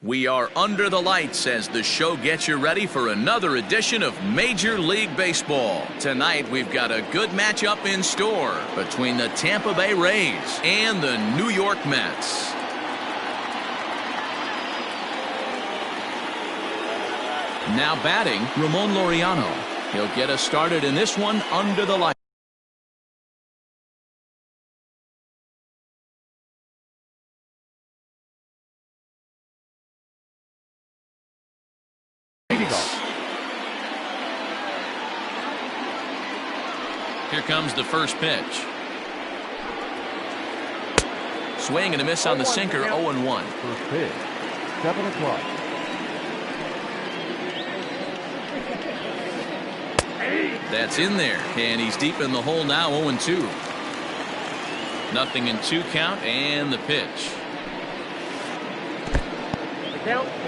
We are under the lights as the show gets you ready for another edition of Major League Baseball. Tonight, we've got a good matchup in store between the Tampa Bay Rays and the New York Mets. Now batting, Ramon Laureano. He'll get us started in this one under the lights. Here comes the first pitch. Swing and a miss on the sinker, 0-1. First pitch, 7 o'clock. That's in there, and he's deep in the hole now, 0-2. Nothing in 2 count, and the pitch.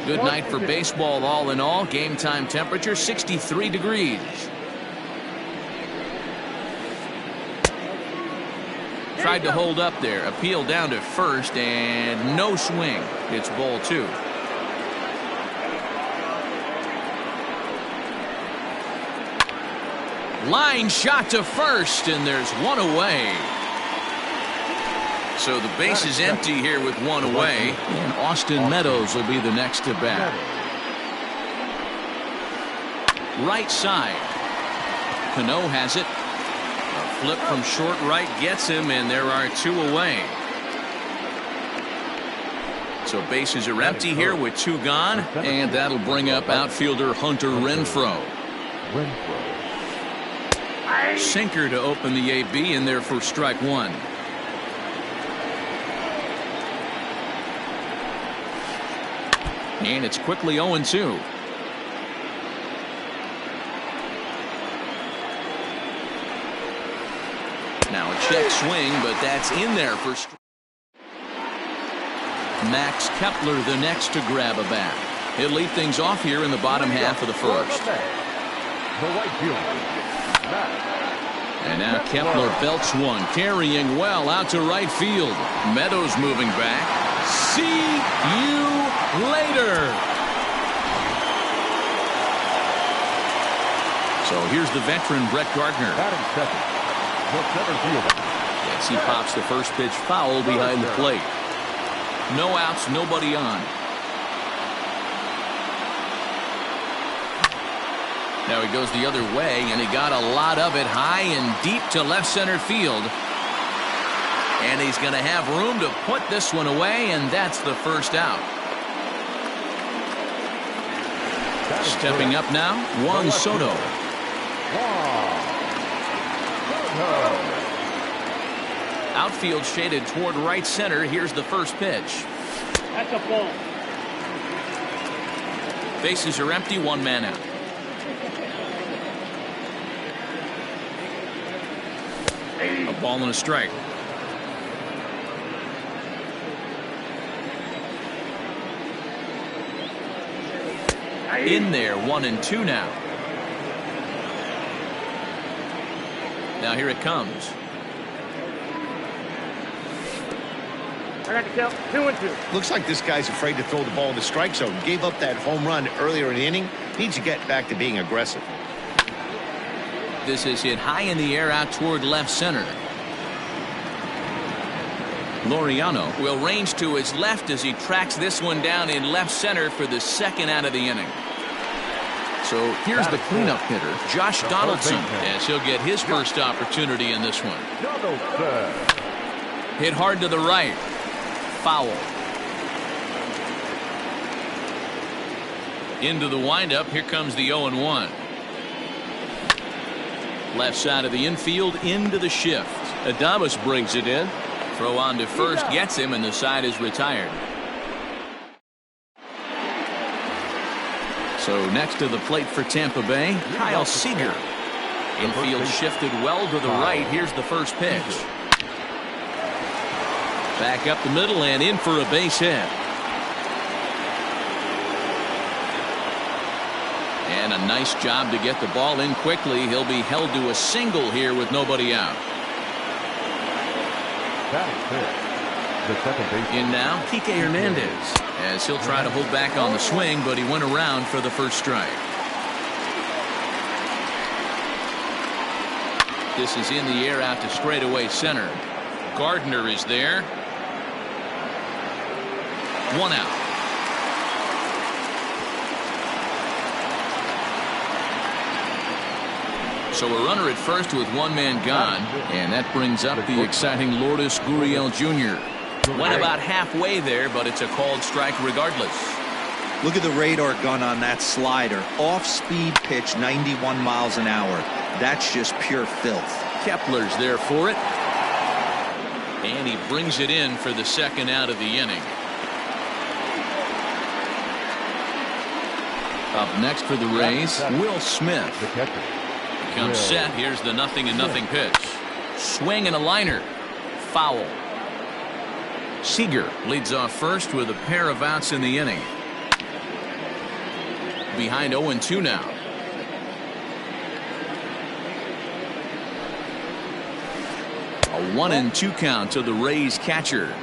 Good night for baseball all in all. Game time temperature 63 degrees. Tried to hold up there. Appeal down to first and no swing. It's ball 2. Line shot to first, and there's one away. So the base is empty here with one away, and Austin Meadows will be the next to bat. Right side. Cano has it. A flip from short right gets him, and there are 2 away. So bases are empty here with 2 gone, and that'll bring up outfielder Hunter Renfroe. Sinker to open the AB, in there for strike 1. And it's quickly 0-2. Now a check swing, but that's in there for strike. Max Kepler the next to grab a bat. He'll lead things off here in the bottom half of the first. And now Kepler belts one, carrying well out to right field. Meadows moving back. See you later. So here's the veteran Brett Gardner. Yes, he pops the first pitch foul behind the plate. No outs, nobody on. Now he goes the other way, and he got a lot of it high and deep to left center field. And he's going to have room to put this one away, and that's the first out. Stepping up now, Juan Soto. Outfield shaded toward right center. Here's the first pitch. That's a ball. Bases are empty, 1 man out. A ball and a strike. In there, 1-2 now. Now here it comes. I got to count 2-2. Looks like this guy's afraid to throw the ball in the strike zone. Gave up that home run earlier in the inning. Needs to get back to being aggressive. This is hit high in the air out toward left center. Laureano will range to his left as he tracks this one down in left center for the second out of the inning. So here's the cleanup hitter, Josh Donaldson, as he'll get his first opportunity in this one. Hit hard to the right. Foul. Into the windup. Here comes the 0-1. Left side of the infield into the shift. Adames brings it in. Throw on to first gets him, and the side is retired. So next to the plate for Tampa Bay, Kyle Seager. Infield shifted well to the right. Here's the first pitch. Back up the middle and in for a base hit. And a nice job to get the ball in quickly. He'll be held to a single here with nobody out. In now, Kike Hernandez. as he'll try to hold back on the swing, but he went around for the first strike. This is in the air out to straightaway center. Gardner is there. 1 out. So a runner at first with one man gone, and that brings up the exciting Lourdes Gurriel Jr. Went about halfway there, but it's a called strike regardless. Look at the radar gun on that slider. Off-speed pitch, 91 miles an hour. That's just pure filth. Kepler's there for it. And he brings it in for the second out of the inning. Up next for the Rays, Will Smith. Comes set. Here's the 0-0 pitch. Swing and a liner. Foul. Seager leads off first with a pair of outs in the inning. Behind 0-2 now. A 1-2 count to the Rays catcher.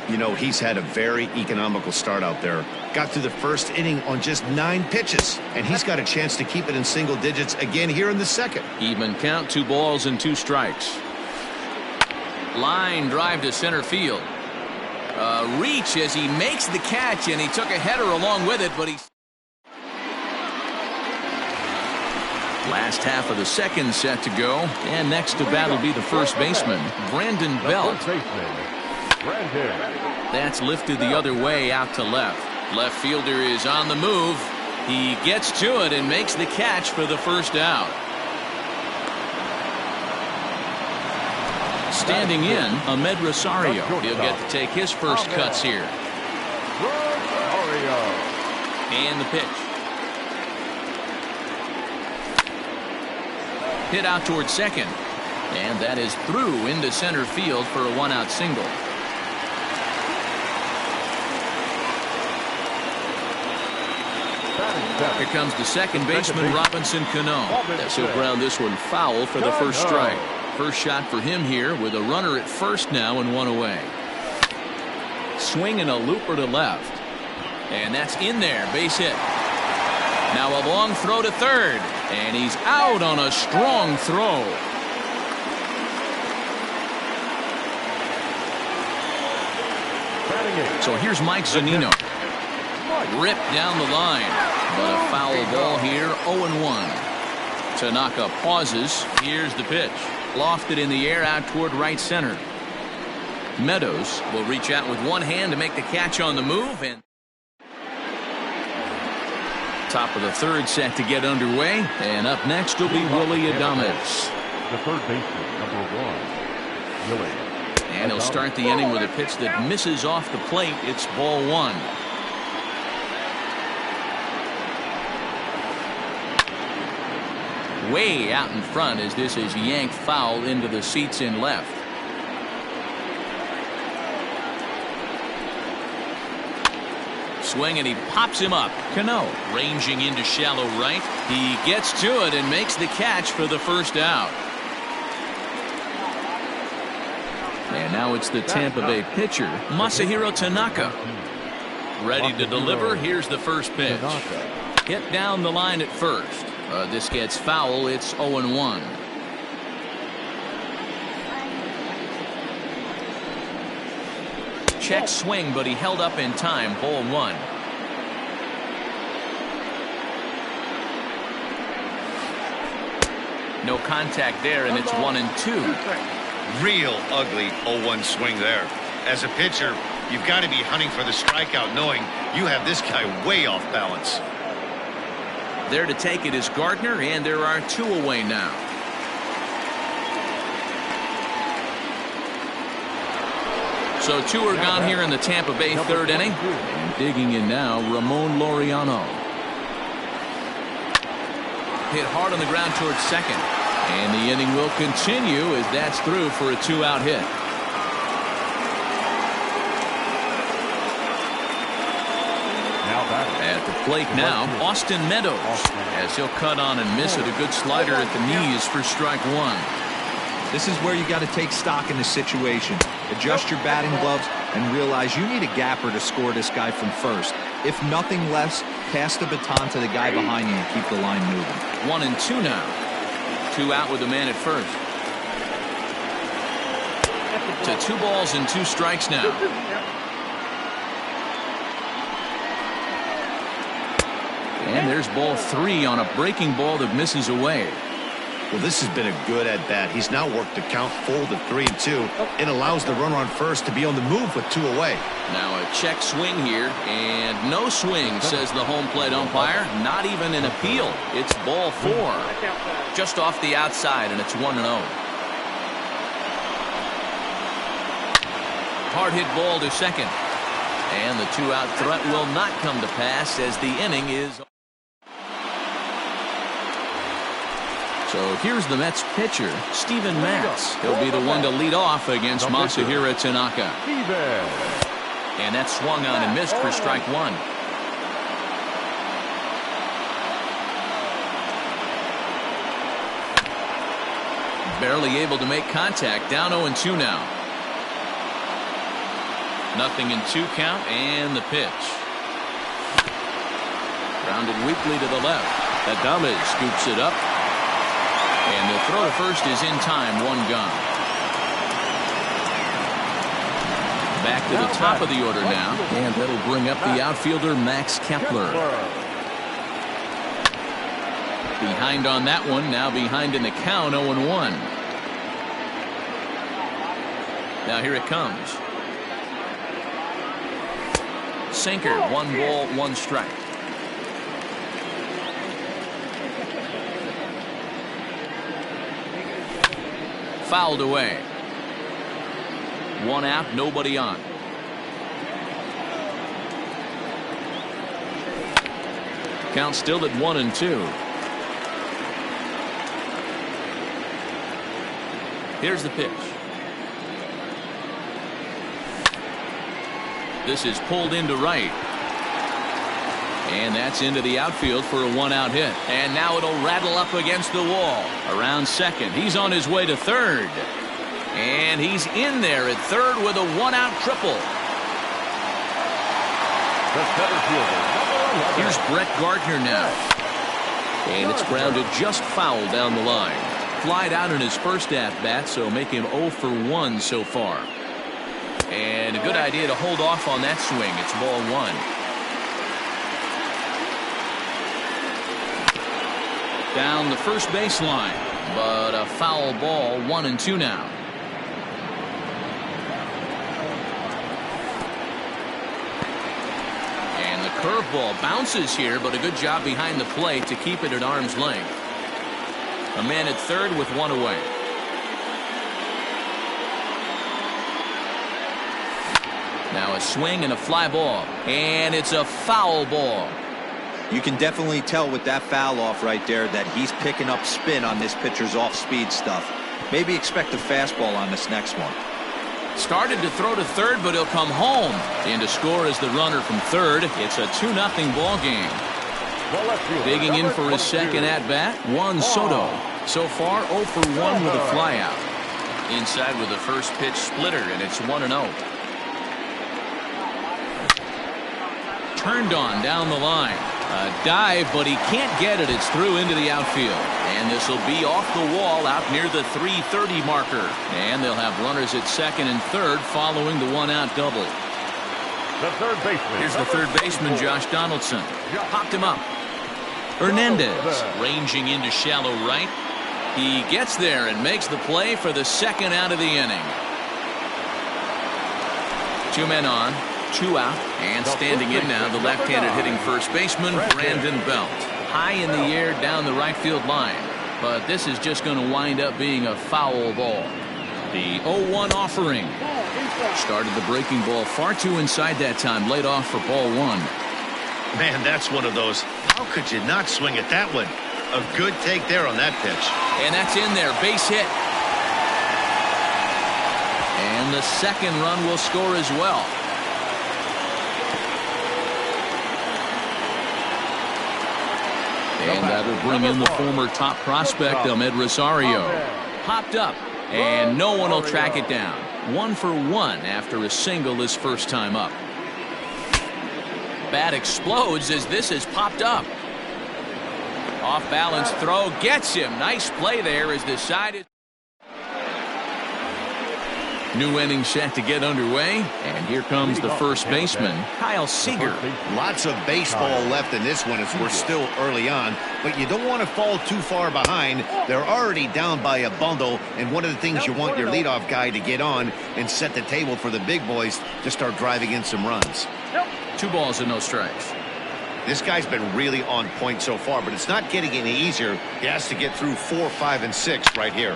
You know, he's had a very economical start out there. Got through the first inning on just 9 pitches, and he's got a chance to keep it in single digits again here in the second. Even count, 2 balls and 2 strikes. Line drive to center field. Reach as he makes the catch, and he took a header along with it, but he. Last half of the second set to go, and next to bat will be the first baseman, Brandon Belt. That's lifted the other way out to left. Left fielder is on the move. He gets to it and makes the catch for the first out. Standing in, Ahmed Rosario. He'll get to take his first cuts here. And the pitch. Hit out towards second. And that is through into center field for a 1-out single. Here comes the second baseman, Robinson Cano. He'll ground this one foul for the first strike. First shot for him here with a runner at first now and 1 away. Swing and a looper to left. And that's in there. Base hit. Now a long throw to third. And he's out on a strong throw. So here's Mike Zunino. Ripped down the line. But a foul ball here, 0-1. Tanaka pauses. Here's the pitch. Lofted in the air out toward right center. Meadows will reach out with one hand to make the catch on the move. And top of the third set to get underway. And up next will be Willy Adames. The third baseman, number 1, Willy. And he'll start the inning with a pitch that misses off the plate. It's ball 1. Way out in front as this is yanked foul into the seats in left. Swing and he pops him up. Cano ranging into shallow right. He gets to it and makes the catch for the first out. And now it's the Tampa Bay pitcher, Masahiro Tanaka. Ready to deliver. Here's the first pitch. Hit down the line at first. This gets foul. It's 0-1. Check swing, but he held up in time. Ball 1. No contact there, and it's 1-2. Real ugly 0-1 swing there. As a pitcher, you've got to be hunting for the strikeout, knowing you have this guy way off balance. There to take it is Gardner, and there are 2 away now. So 2 are gone here in the Tampa Bay third inning. And digging in now, Ramon Laureano. Hit hard on the ground towards second. And the inning will continue as that's through for a 2-out hit. At the plate now, Austin Meadows, as he'll cut on and miss it. A good slider at the knees for strike 1. This is where you got to take stock in the situation. Adjust your batting gloves and realize you need a gapper to score this guy from first. If nothing less, pass the baton to the guy behind you and keep the line moving. 1 and 2 now. 2 out with the man at first. To 2 balls and 2 strikes now. And there's ball 3 on a breaking ball that misses away. Well, this has been a good at-bat. He's now worked the count full to 3 and 2. It allows the runner on first to be on the move with 2 away. Now a check swing here, and no swing, says the home plate umpire. Not even an appeal. It's ball 4. Just off the outside, and it's 1-0. Hard hit ball to second. And the 2-out threat will not come to pass as the inning is. So here's the Mets pitcher, Steven Matz. He'll be the one to lead off against Masahiro Tanaka. And that swung on and missed for strike 1. Barely able to make contact. Down 0-2 now. 0-2 count, and the pitch. Grounded weakly to the left. Adames scoops it up. And the throw to first is in time. 1 gone. Back to the top of the order now. And that'll bring up the outfielder Max Kepler. Behind on that one. Now behind in the count. 0-1. Now here it comes. Sinker. 1 ball, 1 strike. Fouled away. 1 out, nobody on. Count still at 1-2. Here's the pitch. This is pulled into right. And that's into the outfield for a 1-out hit. And now it'll rattle up against the wall. Around second. He's on his way to third. And he's in there at third with a 1-out triple. Here's Brett Gardner now. And it's grounded just foul down the line. Flied out in his first at-bat, so make him 0 for 1 so far. And a good idea to hold off on that swing. It's ball 1. Down the first baseline, but a foul ball. 1-2 now. And the curveball bounces here, but a good job behind the plate to keep it at arm's length. A man at third with 1 away. Now a swing and a fly ball, and it's a foul ball. You can definitely tell with that foul off right there that he's picking up spin on this pitcher's off-speed stuff. Maybe expect a fastball on this next one. Started to throw to third, but he'll come home. And to score is the runner from third. It's a 2-0 ball game. Digging in for his second at-bat, Juan Soto. So far, 0 for 1 with a flyout. Inside with the first pitch splitter, and it's 1-0. Turned on down the line. A dive, but he can't get it. It's through into the outfield. And this will be off the wall out near the 330 marker. And they'll have runners at second and third following the 1-out double. The third baseman. Here's the third baseman, Josh Donaldson. Popped him up. Hernandez ranging into shallow right. He gets there and makes the play for the second out of the inning. 2 men on. 2 out, and standing in now, the left-handed hitting first baseman, Brandon Belt. High in the air down the right field line, but this is just going to wind up being a foul ball. The 0-1 offering. Started the breaking ball far too inside that time, laid off for ball 1. Man, that's one of those. How could you not swing at that one? A good take there on that pitch. And that's in there, base hit. And the second run will score as well. And that'll bring in the former top prospect, Ahmed Rosario. Popped up. And no one will track it down. 1 for 1 after a single his first time up. Bat explodes as this is popped up. Off balance throw gets him. Nice play there as the side is. New inning set to get underway, and here comes the first baseman, Kyle Seager. Lots of baseball left in this one as we're still early on, but you don't want to fall too far behind. They're already down by a bundle, and one of the things you want your leadoff guy to get on and set the table for the big boys to start driving in some runs. 2 balls and no strikes. This guy's been really on point so far, but it's not getting any easier. He has to get through 4, 5, and 6 right here.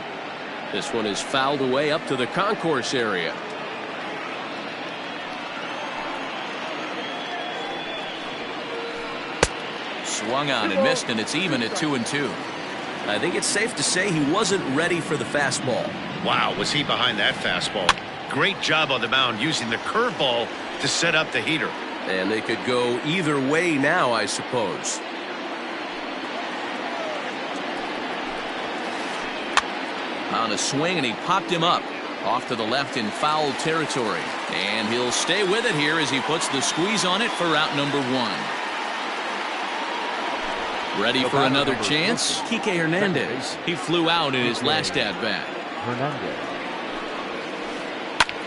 This one is fouled away up to the concourse area. Swung on and missed, and it's even at 2-2. I think it's safe to say he wasn't ready for the fastball. Wow, was he behind that fastball. Great job on the mound using the curveball to set up the heater. And they could go either way now, I suppose. On a swing, and he popped him up off to the left in foul territory, and he'll stay with it here as he puts the squeeze on it for out number 1. Ready for another chance? Kike Hernandez. He flew out in his last at bat.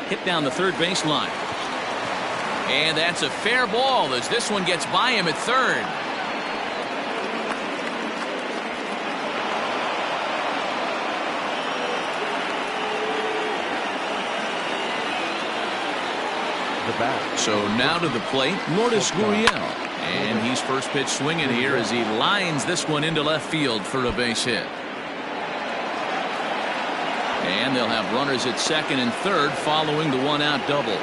Hit down the third baseline, and that's a fair ball as this one gets by him at third. So now to the plate, Lourdes Gurriel. And he's first pitch swinging here as he lines this one into left field for a base hit. And they'll have runners at second and third following the 1-out double.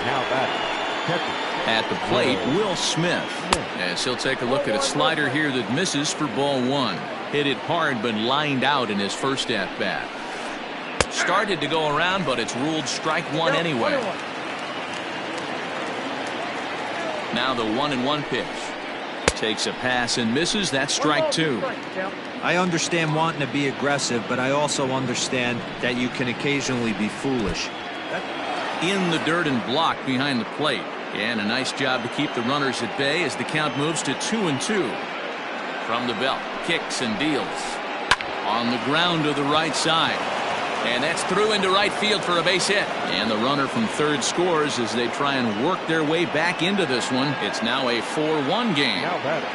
Now back. At the plate, Will Smith. As he'll take a look at a slider here that misses for ball 1. Hit it hard but lined out in his first at bat. Started to go around, but it's ruled strike 1 anyway. Now the 1-1 pitch. Takes a pass and misses. That's strike 2. I understand wanting to be aggressive, but I also understand that you can occasionally be foolish. In the dirt and blocked behind the plate. And a nice job to keep the runners at bay as the count moves to 2-2. From the belt, kicks and deals. On the ground to the right side. And that's through into right field for a base hit. And the runner from third scores as they try and work their way back into this one. It's now a 4-1 game. Now batting.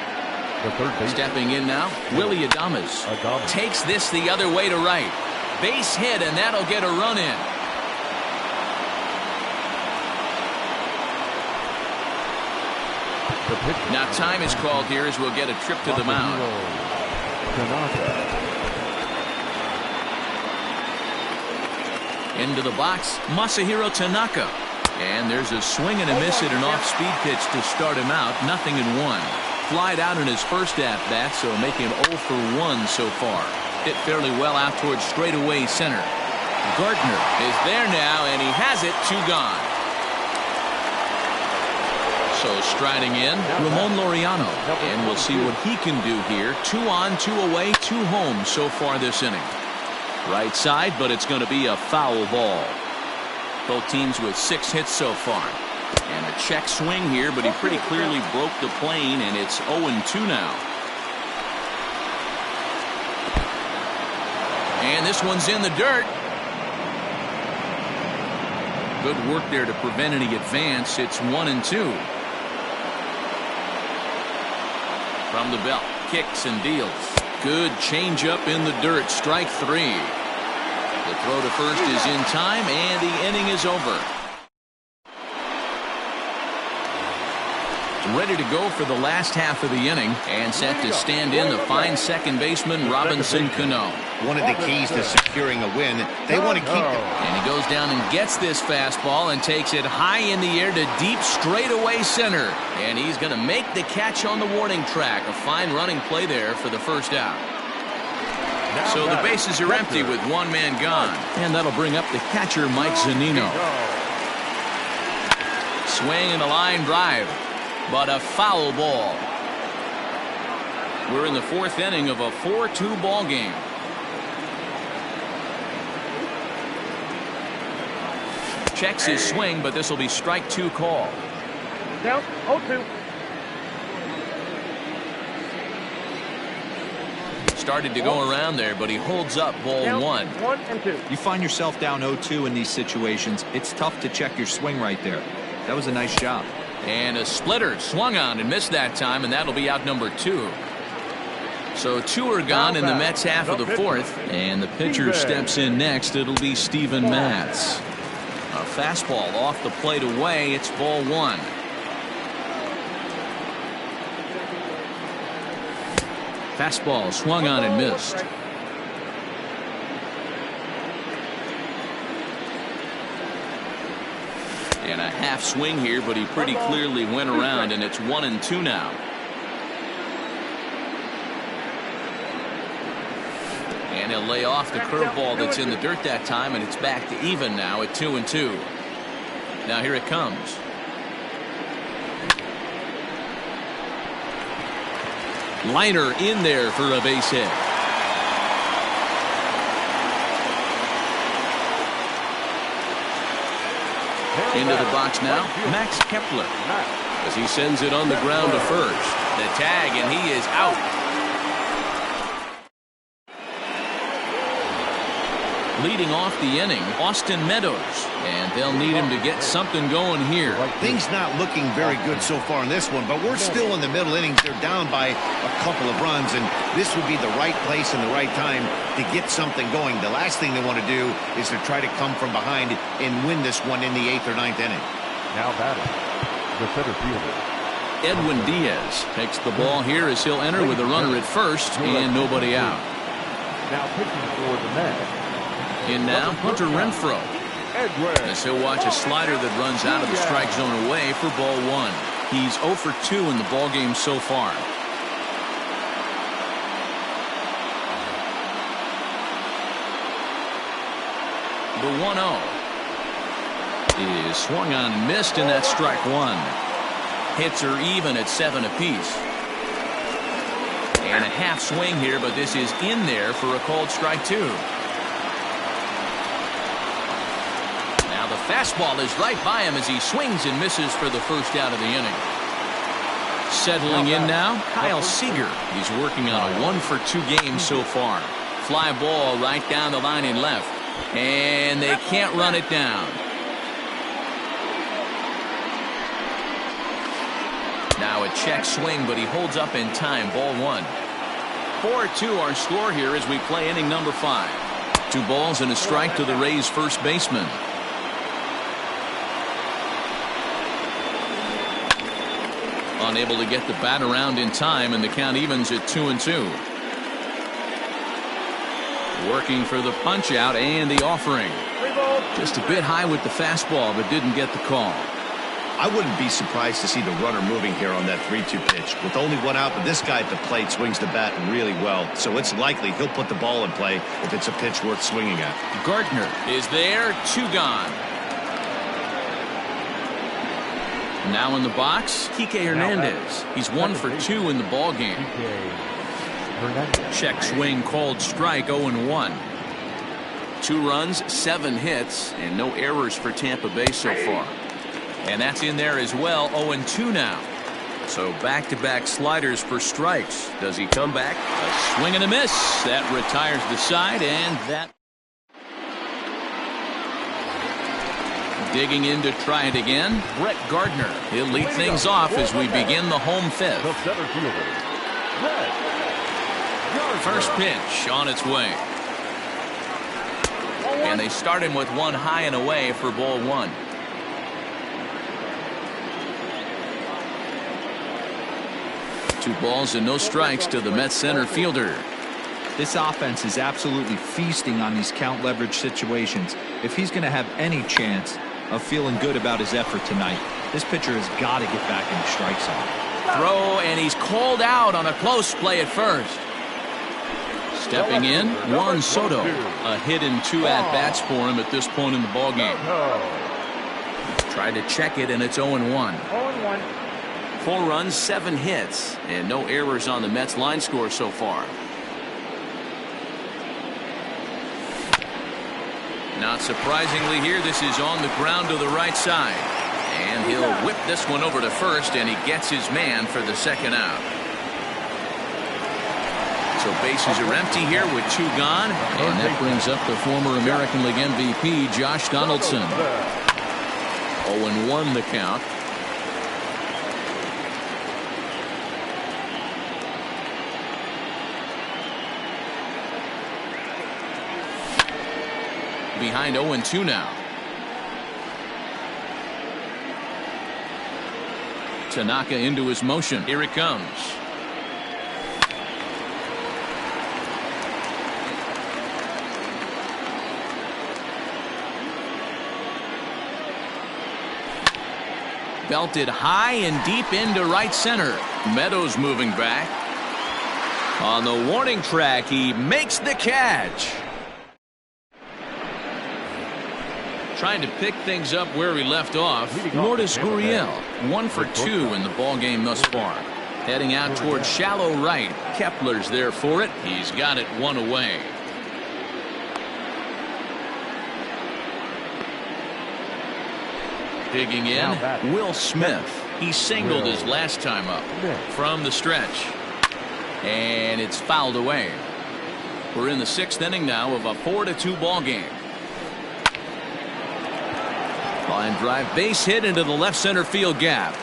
The third base. Stepping in now, Willy Adames. Takes this the other way to right. Base hit, and that'll get a run in. Now time is called here as we'll get a trip to the mound. Into the box, Masahiro Tanaka. And there's a swing and a miss at an off-speed pitch to start him out. 0-1. Flied out in his first at-bat, so make him 0 for 1 so far. Hit fairly well out towards straightaway center. Gardner is there now, and he has it. 2 gone. So striding in, Ramon Laureano. And we'll see what he can do here. 2 on, 2 away, 2 home so far this inning. Right side, but it's going to be a foul ball. Both teams with 6 hits so far. And a check swing here, but he pretty clearly broke the plane, and it's 0-2 now. And this one's in the dirt. Good work there to prevent any advance. It's 1-2. From the belt, kicks and deals. Good changeup in the dirt. Strike 3. The throw to first is in time, and the inning is over. Ready to go for the last half of the inning, and set to stand in the fine second baseman Robinson Cano. One of the keys to securing a win, they want to keep them. And he goes down and gets this fastball and takes it high in the air to deep straightaway center. And he's going to make the catch on the warning track. A fine running play there for the first out. So the bases are empty with 1 man gone. And that'll bring up the catcher, Mike Zunino. Swing and a line drive, but a foul ball. We're in the 4th inning of a 4-2 ball game. checks his swing, but this will be strike 2 call. Count 0-2. Started to go around there, but he holds up ball Count 1. 1-2. You find yourself down 0-2 in these situations, it's tough to check your swing right there. That was a nice job. And a splitter swung on and missed that time, and that'll be out number 2. So 2 are gone in the Mets half of the 4th, and the pitcher steps in next. It'll be Steven Matz. A fastball off the plate away. It's ball 1. Fastball swung on and missed. And a half swing here, but he pretty clearly went around, and it's 1-2 now. And he'll lay off the curveball that's in the dirt that time, and it's back to even now at 2-2. Now here it comes. Liner in there for a base hit. Into the box now, Max Kepler, as he sends it on the ground to first. The tag, and he is out. Leading off the inning, Austin Meadows, and they'll need him to get something going here. Things not looking very good so far in this one, but we're still in the middle innings. They're down by a couple of runs, and this would be the right place and the right time to get something going. The last thing they want to do is to try to come from behind and win this one in the 8th or 9th inning. Now batting, the center fielder. Edwin Diaz takes the ball here as he'll enter with a runner at first and nobody out. Now pitching for the Mets. In now, Hunter Renfroe, as he'll watch a slider that runs out of the strike zone away for ball 1. He's 0 for 2 in the ball game so far. The 1-0 is swung on and missed, and that's strike 1. Hits are even at 7 apiece. And a half swing here, but this is in there for a called strike 2. The fastball is right by him as he swings and misses for the first out of the inning. Settling in now, Kyle Seager. He's working on a 1 for 2 game so far. Fly ball right down the line in left. And they can't run it down. Now a check swing, but he holds up in time. Ball 1. 4-2 our score here as we play inning number 5. 2 balls and a strike to the Rays first baseman. Unable to get the bat around in time, and the count evens at 2-2. Working for the punch out and the offering. Just a bit high with the fastball, but didn't get the call. I wouldn't be surprised to see the runner moving here on that 3-2 pitch. With only 1 out, but this guy at the plate swings the bat really well, so it's likely he'll put the ball in play if it's a pitch worth swinging at. Gardner is there, 2 gone. Now in the box, Kike Hernandez. He's 1 for 2 in the ball game. Check swing called strike, 0-1. 2 runs, 7 hits, and no errors for Tampa Bay so far. And that's in there as well, 0-2 now. So back-to-back sliders for strikes. Does he come back? A swing and a miss. That retires the side, and that. Digging in to try it again, Brett Gardner. He'll lead things off as we begin the home 5th. The center fielder, Brett Gardner. First pitch on its way. And they start him with 1 high and away for ball 1. Two balls and no strikes to the Mets center fielder. This offense is absolutely feasting on these count leverage situations. If he's going to have any chance of feeling good about his effort tonight, this pitcher has got to get back in the strike zone. Throw, and he's called out on a close play at first. Stepping in, Juan Soto. A hit and 2 at-bats for him at this point in the ballgame. Tried to check it, and it's 0-1. 0-1. 4 runs, 7 hits, and no errors on the Mets line score so far. Not surprisingly here, this is on the ground to the right side. And he'll whip this one over to first, and he gets his man for the second out. So bases are empty here with 2 gone. And that brings up the former American League MVP, Josh Donaldson. 0-1 the count. Behind 0-2 now. Tanaka into his motion. Here it comes. Belted high and deep into right center. Meadows moving back. On the warning track, he makes the catch. Trying to pick things up where he left off. Lourdes Gurriel, 1 for 2 in the ball game thus far. Heading out towards shallow right. Kepler's there for it. He's got it 1 away. Digging in, Will Smith. He singled his last time up from the stretch. And it's fouled away. We're in the 6th inning now of a 4-2 ball game. Line drive, base hit into the left center field gap.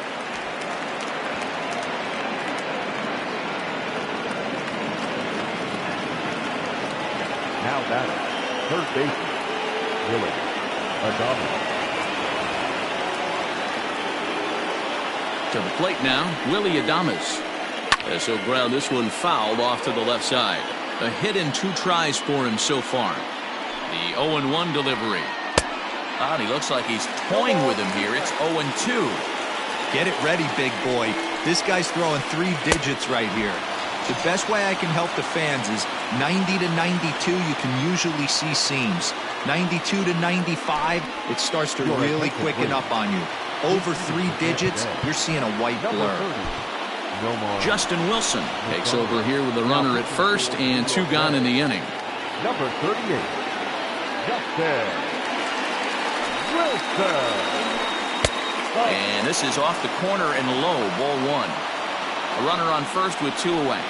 Now batting, third baseman, Willie Adames. To the plate now, Willie Adames. As he'll ground this one fouled off to the left side. A hit in 2 tries for him so far. The 0-1 delivery. And he looks like he's toying with him here. It's 0-2. Get it ready, big boy. This guy's throwing 3 digits right here. The best way I can help the fans is 90 to 92, you can usually see seams. 92 to 95, it starts to really quicken up on you. Over 3 digits, you're seeing a white blur. Justin Wilson takes over here with the runner at first and 2 gone in the inning. Number 38, Justin Wilson. And this is off the corner and low, ball 1. A runner on first with 2 away.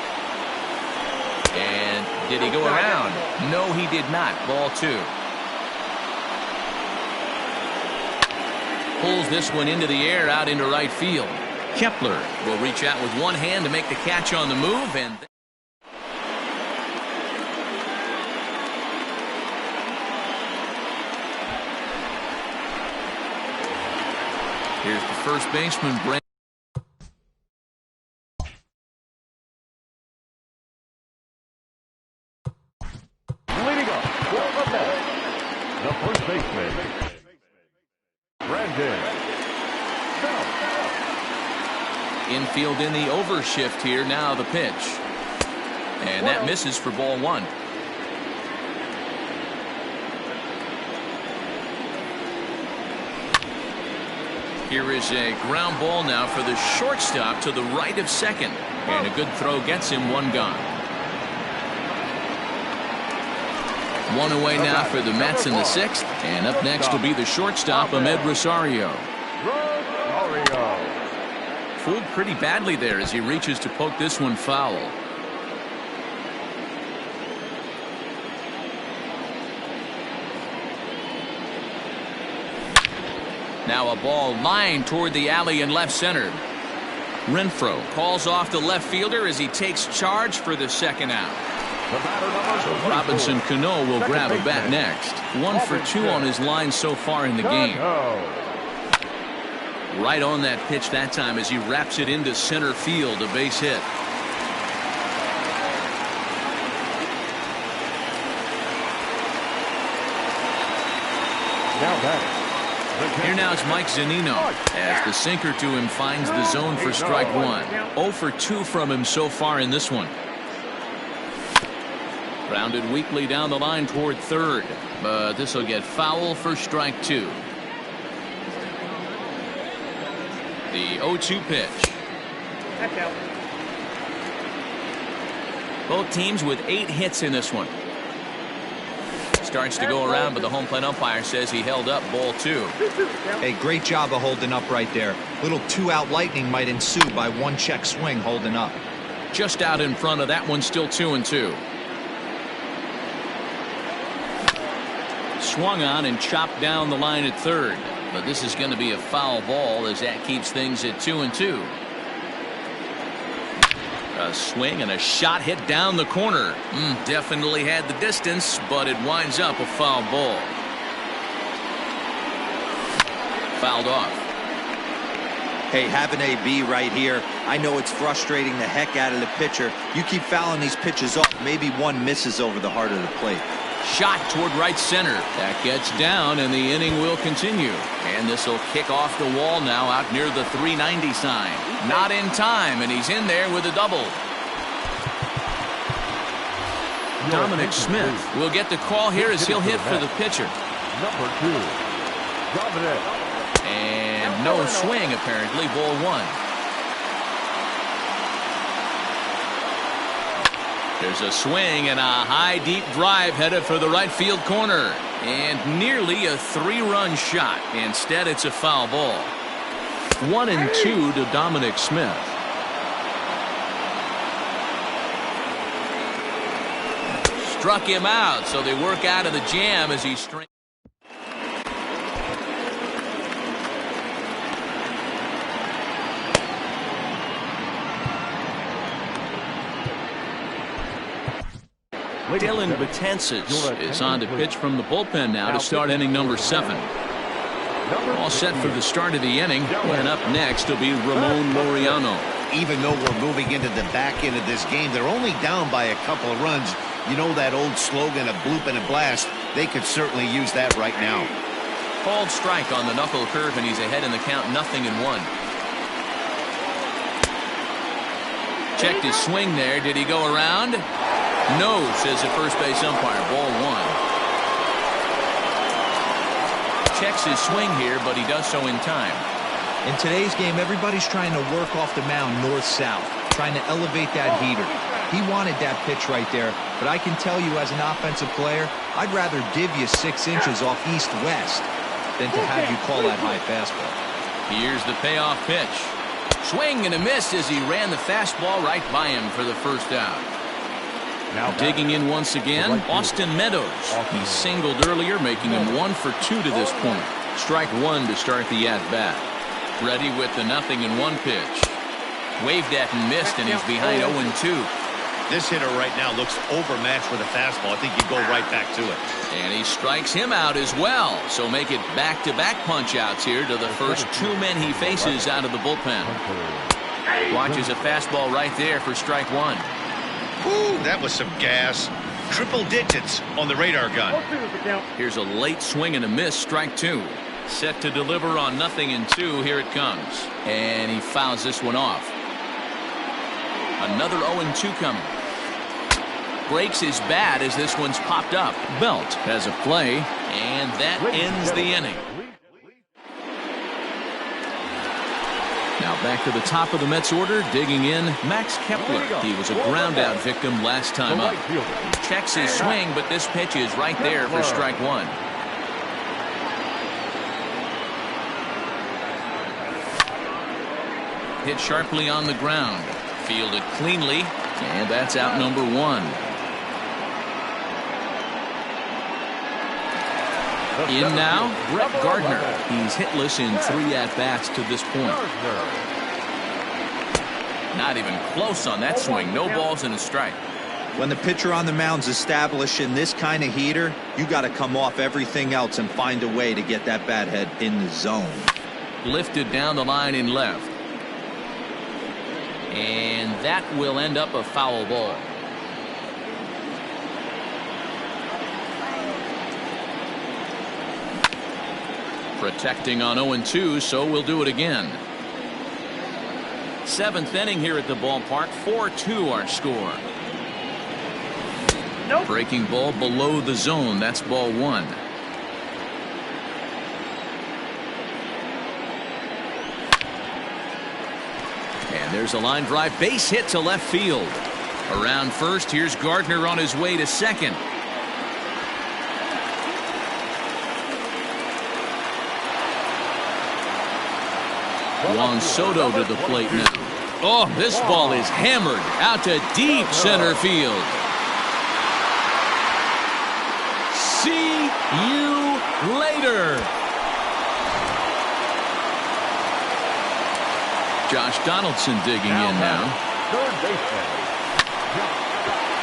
And did he go around? No, he did not. Ball 2. Pulls this one into the air out into right field. Kepler will reach out with one hand to make the catch on the move. And here's the first baseman, Brent. Leading up for the Mets, the first baseman, Brandon Belt. Infield in the overshift here. Now the pitch. And that misses for ball 1. Here is a ground ball now for the shortstop to the right of second. And a good throw gets him 1 gone. 1 away now for the Mets in the 6th. And up next will be the shortstop, Amed Rosario. Fooled pretty badly there as he reaches to poke this one foul. Now a ball lined toward the alley in left center. Renfroe calls off the left fielder as he takes charge for the second out. So Robinson Cano will grab a bat next. 1 for 2 on his line so far in the game. Right on that pitch that time as he wraps it into center field, a base hit. Here now is Mike Zunino as the sinker to him finds the zone for strike 1. 0 for 2 from him so far in this one. Grounded weakly down the line toward third, but this will get foul for strike 2. The 0-2 pitch. Both teams with 8 hits in this one. starts to go around, but the home plate umpire says he held up. Ball 2. Hey, great job of holding up right there. Little 2-out lightning might ensue by one check swing holding up. Just out in front of that one, still 2-2. Swung on and chopped down the line at third, but this is going to be a foul ball as that keeps things at 2-2. A swing and a shot hit down the corner. Definitely had the distance, but it winds up a foul ball. Fouled off. Hey, have an AB right here. I know it's frustrating the heck out of the pitcher. You keep fouling these pitches off, maybe one misses over the heart of the plate. Shot toward right center. That gets down, and the inning will continue. And this will kick off the wall now out near the 390 sign. Not in time, and he's in there with a double. Dominic Smith will get the call here as he'll hit for the pitcher. Number 2, Dominic. And no swing, apparently. Ball 1. There's a swing and a high deep drive headed for the right field corner. And nearly a 3-run shot. Instead, it's a foul ball. 1-2 to Dominic Smith. Struck him out, so they work out of the jam as he strings. Dylan Betances is on to pitch from the bullpen now to start inning number 7. All set for the start of the inning, and up next will be Ramon Laureano. Even though we're moving into the back end of this game, they're only down by a couple of runs. You know that old slogan of bloop and a blast? They could certainly use that right now. Called strike on the knuckle curve, and he's ahead in the count, 0-1. Checked his swing there. Did he go around? No, says the first base umpire. Ball 1. Checks his swing here, but he does so in time. In today's game, everybody's trying to work off the mound north-south, trying to elevate that heater. He wanted that pitch right there, but I can tell you as an offensive player, I'd rather give you 6 inches off east-west than to have you call that high fastball. Here's the payoff pitch. Swing and a miss as he ran the fastball right by him for the first out. Now digging in once again, Austin Meadows. He singled earlier, making him 1 for 2 to this point. Strike 1 to start the at-bat. Ready with the 0-1 pitch. Waved at and missed, and he's behind 0-2. This hitter right now looks overmatched with a fastball. I think you go right back to it. And he strikes him out as well. So make it back-to-back punch-outs here to the first 2 men he faces out of the bullpen. Watches a fastball right there for strike 1. Ooh, that was some gas. Triple digits on the radar gun. Here's a late swing and a miss, strike 2. Set to deliver on 0-2. Here it comes. And he fouls this one off. Another 0-2 coming. Breaks his bat as this one's popped up. Belt has a play, and that ends the inning. Now back to the top of the Mets order, digging in, Max Kepler. He was a ground-out victim last time up. Checks his swing, but this pitch is right there for strike 1. Hit sharply on the ground. Fielded cleanly, and that's out number 1. In now, Brett Gardner. He's hitless in 3 at-bats to this point. Not even close on that swing. No balls and a strike. When the pitcher on the mound's establishing this kind of heater, you got to come off everything else and find a way to get that bat head in the zone. Lifted down the line in left. And that will end up a foul ball. Protecting on 0-2, so we'll do it again. 7th inning here at the ballpark. 4-2 our score. Nope. Breaking ball below the zone. That's ball 1. And there's a line drive, base hit to left field. Around first, here's Gardner on his way to second. Juan Soto to the plate now. Oh, this ball is hammered out to deep center field. See you later. Josh Donaldson digging in now. Third baseman.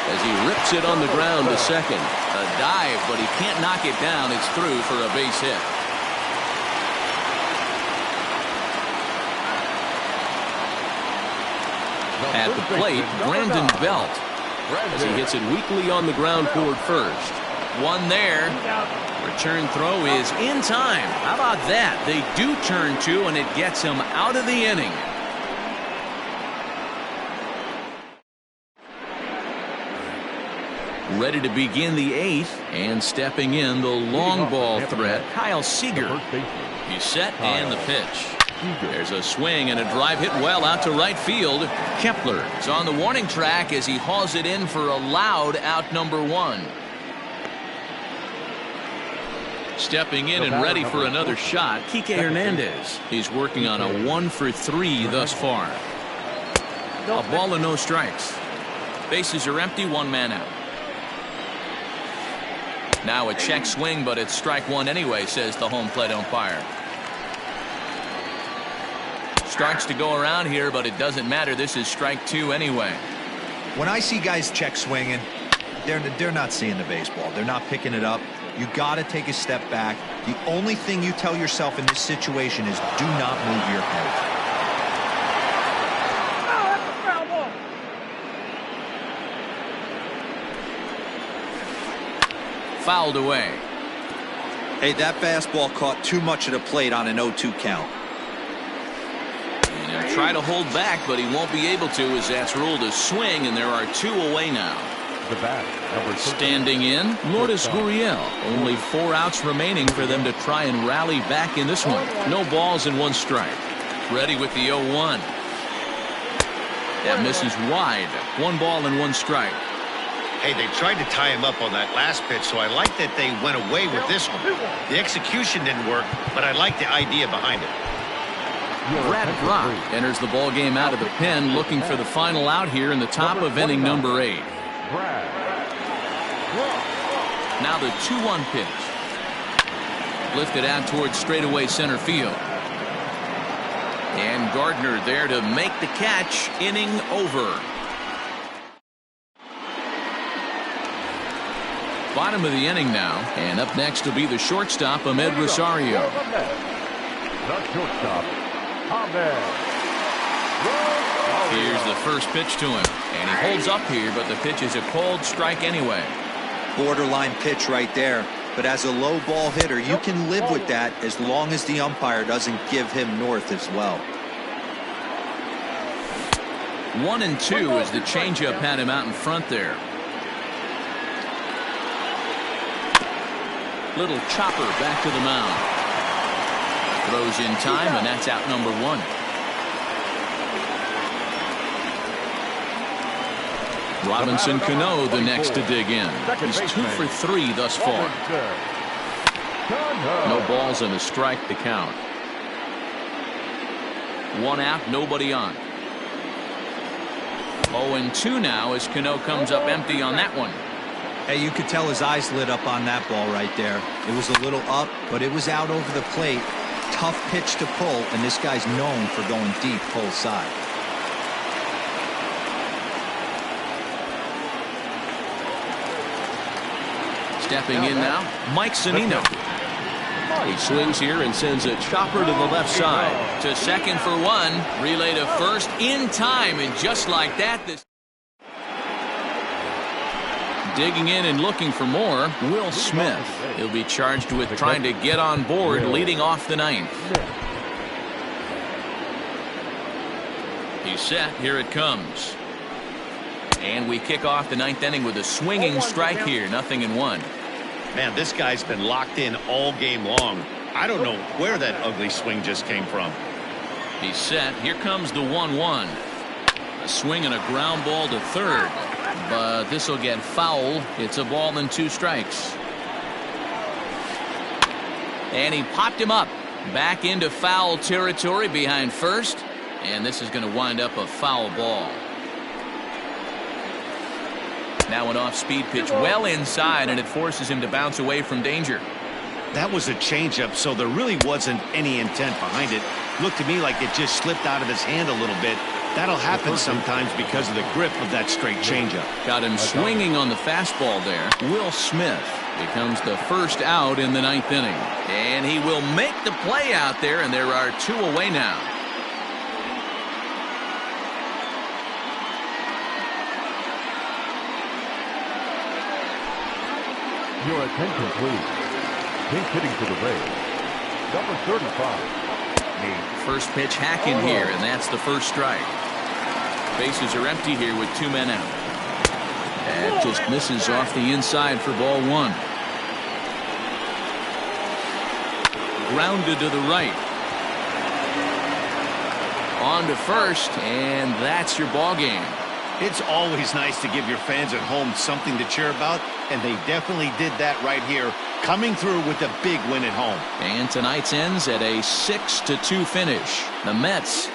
As he rips it on the ground to second. A dive, but he can't knock it down. It's through for a base hit. At the plate, Brandon Belt. As he hits it weakly on the ground toward first. One there. Return throw is in time. How about that? They do turn two, and it gets him out of the inning. Ready to begin the eighth, and stepping in the long ball threat, Kyle Seager. He's set, and the pitch. There's a swing and a drive hit well out to right field. Kepler is on the warning track as he hauls it in for a loud out number one. Stepping in and ready for another shot, Kike Hernandez. He's working on a 1-for-3 thus far. A ball and no strikes. Bases are empty, one man out. Now a check swing, but it's strike one anyway, says the home plate umpire. Strikes to go around here, but it doesn't matter. This is strike two anyway. When I see guys check swinging, they're not seeing the baseball. They're not picking it up. You got to take a step back. The only thing you tell yourself in this situation is do not move your head. Fouled away. Hey, that fastball caught too much of the plate on an 0-2 count. And he'll try to hold back, but he won't be able to as that's ruled a swing, and there are two away now. The bat, number Standing in, Lourdes Gurriel. Only 4 outs remaining for them to try and rally back in this one. No balls and 1 strike. Ready with the 0-1. That misses wide. 1 ball and 1 strike. Hey, they tried to tie him up on that last pitch, so I like that they went away with this one. The execution didn't work, but I like the idea behind it. Brad Brach enters the ball game out of the pen, looking for the final out here in the top of inning number 8. Now the 2-1 pitch. Lifted out towards straightaway center field. And Gardner there to make the catch. Inning over. Bottom of the inning now, and up next will be the shortstop, Ahmed Rosario. The shortstop, Ahmed. Here's the first pitch to him, and he holds up here, but the pitch is a cold strike anyway. Borderline pitch right there, but as a low ball hitter, you can live with that as long as the umpire doesn't give him north as well. 1-2 as the changeup had him out in front there. Little chopper back to the mound. Throws in time, and that's out number 1. Robinson Cano the next to dig in. He's 2 for 3 thus far. No balls and a strike to count. 1 out, nobody on. 0-2 now as Cano comes up empty on that one. Hey, you could tell his eyes lit up on that ball right there. It was a little up, but it was out over the plate. Tough pitch to pull, and this guy's known for going deep pull side. Stepping in now, Mike Zunino. He swings here and sends a chopper to the left side. To second for 1. Relay to first in time, and just like that, this. Digging in and looking for more, Will Smith. He'll be charged with trying to get on board leading off the 9th. He's set. Here it comes. And we kick off the 9th inning with a swinging strike here. 0-1. Man, this guy's been locked in all game long. I don't know where that ugly swing just came from. He's set. Here comes the 1-1. A swing and a ground ball to third. But this will get foul. It's a ball and 2 strikes. And he popped him up. Back into foul territory behind first, and this is going to wind up a foul ball. Now an off-speed pitch well inside, and it forces him to bounce away from danger. That was a changeup, so there really wasn't any intent behind it. Looked to me like it just slipped out of his hand a little bit. That'll happen sometimes because of the grip of that straight changeup. Got him swinging on the fastball there. Will Smith becomes the first out in the 9th inning. And he will make the play out there, and there are 2 away now. Your attention, please. Pinch hitting for the Rays. Number 35. First pitch hacking here, and that's the first strike. Bases are empty here with 2 men out. That just misses off the inside for ball 1. Grounded to the right. On to first, and that's your ball game. It's always nice to give your fans at home something to cheer about, and they definitely did that right here, coming through with a big win at home. And tonight's ends at a 6-2 finish. The Mets